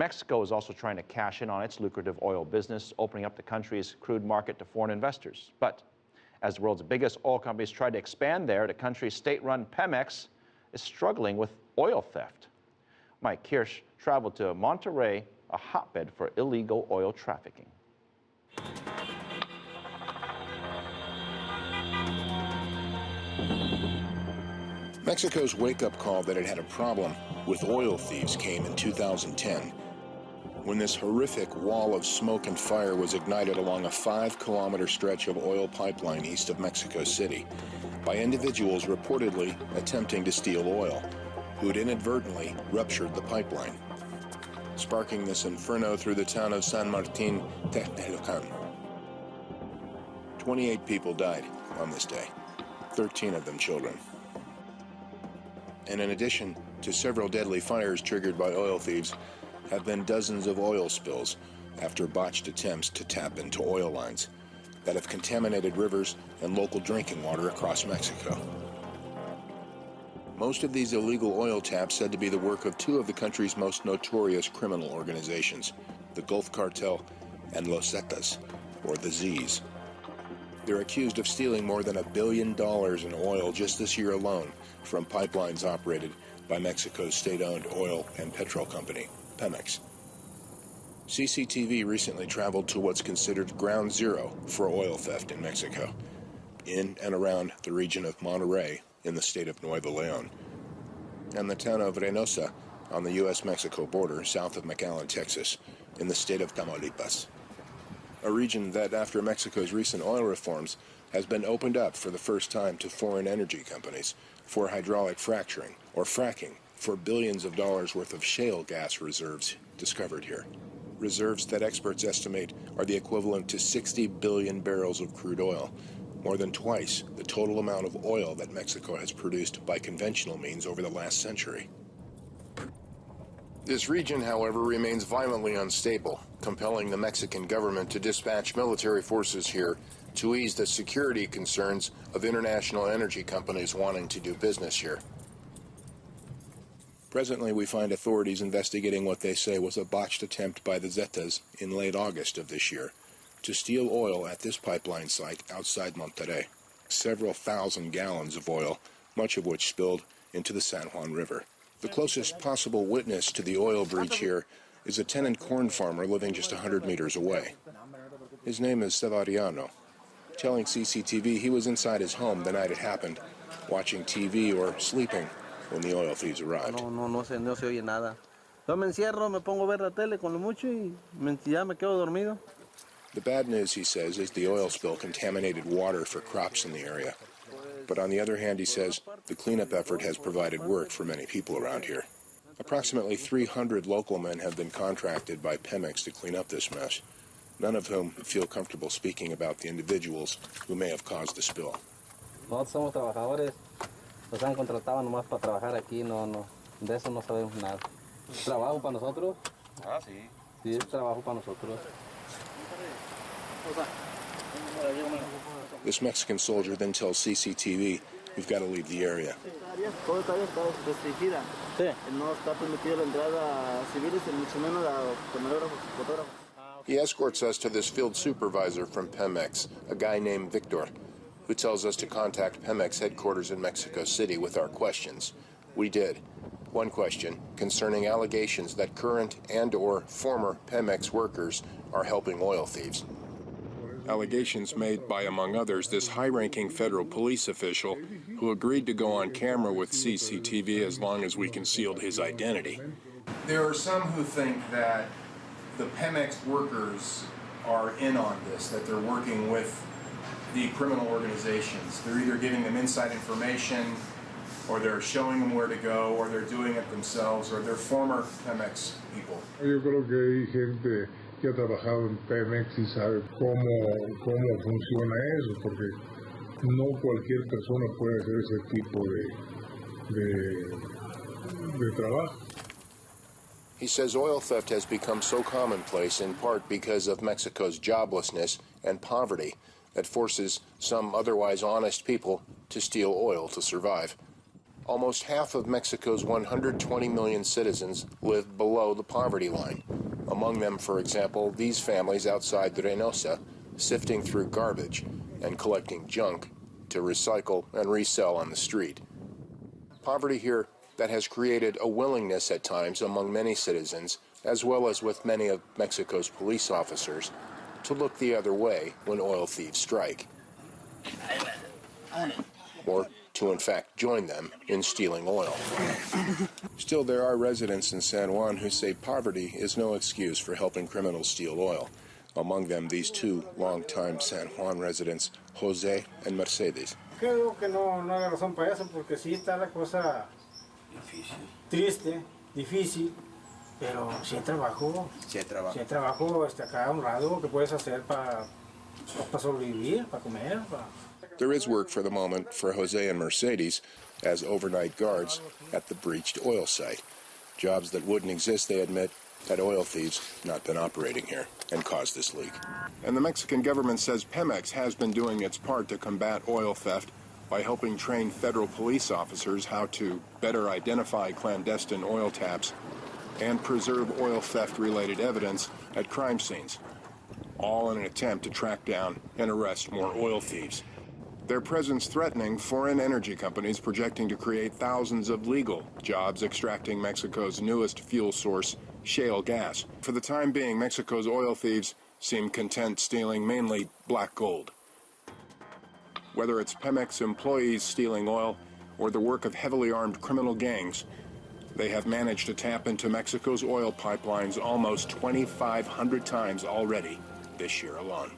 Mexico is also trying to cash in on its lucrative oil business, opening up the country's crude market to foreign investors. But as the world's biggest oil companies try to expand there, the country's state-run Pemex is struggling with oil theft. Mike Kirsch traveled to Monterrey, a hotbed for illegal oil trafficking. Mexico's wake-up call that it had a problem with oil thieves came in 2010, when this horrific wall of smoke and fire was ignited along a 5-kilometer stretch of oil pipeline east of Mexico City by individuals reportedly attempting to steal oil, who had inadvertently ruptured the pipeline, sparking this inferno through the town of San Martin Texmelucan. 28 people died on this day, 13 of them children. And in addition to several deadly fires triggered by oil thieves, have been dozens of oil spills after botched attempts to tap into oil lines that have contaminated rivers and local drinking water across Mexico. Most of these illegal oil taps said to be the work of two of the country's most notorious criminal organizations, the Gulf Cartel and Los Zetas, or the Z's. They're accused of stealing more than $1 billion in oil just this year alone from pipelines operated by Mexico's state-owned oil and petrol company, Pemex. CCTV recently traveled to what's considered ground zero for oil theft in Mexico, in and around the region of Monterrey in the state of Nuevo León, and the town of Reynosa on the U.S.-Mexico border south of McAllen, Texas, in the state of Tamaulipas, a region that, after Mexico's recent oil reforms, has been opened up for the first time to foreign energy companies for hydraulic fracturing, or fracking, for billions of dollars worth of shale gas reserves discovered here. Reserves that experts estimate are the equivalent to 60 billion barrels of crude oil, more than twice the total amount of oil that Mexico has produced by conventional means over the last century. This region, however, remains violently unstable, compelling the Mexican government to dispatch military forces here to ease the security concerns of international energy companies wanting to do business here. Presently, we find authorities investigating what they say was a botched attempt by the Zetas in late August of this year to steal oil at this pipeline site outside Monterrey. Several thousand gallons of oil, much of which spilled into the San Juan River. The closest possible witness to the oil breach here is a tenant corn farmer living just 100 meters away. His name is Severiano, telling CCTV he was inside his home the night it happened, watching TV or sleeping when the oil thieves arrived. No se oye nada. Yo me encierro, me pongo a ver la tele con lo mucho y ya me quedo dormido. The bad news, he says, is the oil spill contaminated water for crops in the area. But on the other hand, he says, the cleanup effort has provided work for many people around here. Approximately 300 local men have been contracted by Pemex to clean up this mess, none of whom feel comfortable speaking about the individuals who may have caused the spill. Nosotros somos trabajadores, nos han contratado nomás para trabajar aquí, de eso no sabemos nada. ¿Trabajo para nosotros? Ah, sí. Sí, es trabajo para nosotros. This Mexican soldier then tells CCTV, "We've got to leave the area." He escorts us to this field supervisor from Pemex, a guy named Victor, who tells us to contact Pemex headquarters in Mexico City with our questions. We did. One question concerning allegations that current and/or former Pemex workers are helping oil thieves. Allegations made by, among others, this high-ranking federal police official who agreed to go on camera with CCTV as long as we concealed his identity. There are some who think that the Pemex workers are in on this, that they're working with the criminal organizations. They're either giving them inside information, or they're showing them where to go, or they're doing it themselves, or they're former Pemex people. Yo creo que hay gente que ha trabajado en Pemex y sabe cómo funciona eso, porque no cualquier persona puede hacer ese tipo de trabajo. He says oil theft has become so commonplace in part because of Mexico's joblessness and poverty that forces some otherwise honest people to steal oil to survive. Almost half of Mexico's 120 million citizens live below the poverty line. Among them, for example, these families outside Reynosa, sifting through garbage and collecting junk to recycle and resell on the street. Poverty here that has created a willingness at times among many citizens, as well as with many of Mexico's police officers, to look the other way when oil thieves strike, or to in fact join them in stealing oil. Still, there are residents in San Juan who say poverty is no excuse for helping criminals steal oil. Among them, these two longtime San Juan residents, Jose and Mercedes. Creo que no hay razón para eso, porque sí está la cosa triste, difícil, pero sí hay trabajo. Sí hay trabajo acá honrado que puedes hacer para sobrevivir, para comer. There is work for the moment for Jose and Mercedes as overnight guards at the breached oil site. Jobs that wouldn't exist, they admit, had oil thieves not been operating here and caused this leak. And the Mexican government says Pemex has been doing its part to combat oil theft by helping train federal police officers how to better identify clandestine oil taps and preserve oil theft-related evidence at crime scenes, all in an attempt to track down and arrest more oil thieves. Their presence threatening foreign energy companies projecting to create thousands of legal jobs extracting Mexico's newest fuel source, shale gas. For the time being, Mexico's oil thieves seem content stealing mainly black gold. Whether it's Pemex employees stealing oil or the work of heavily armed criminal gangs, they have managed to tap into Mexico's oil pipelines almost 2,500 times already this year alone.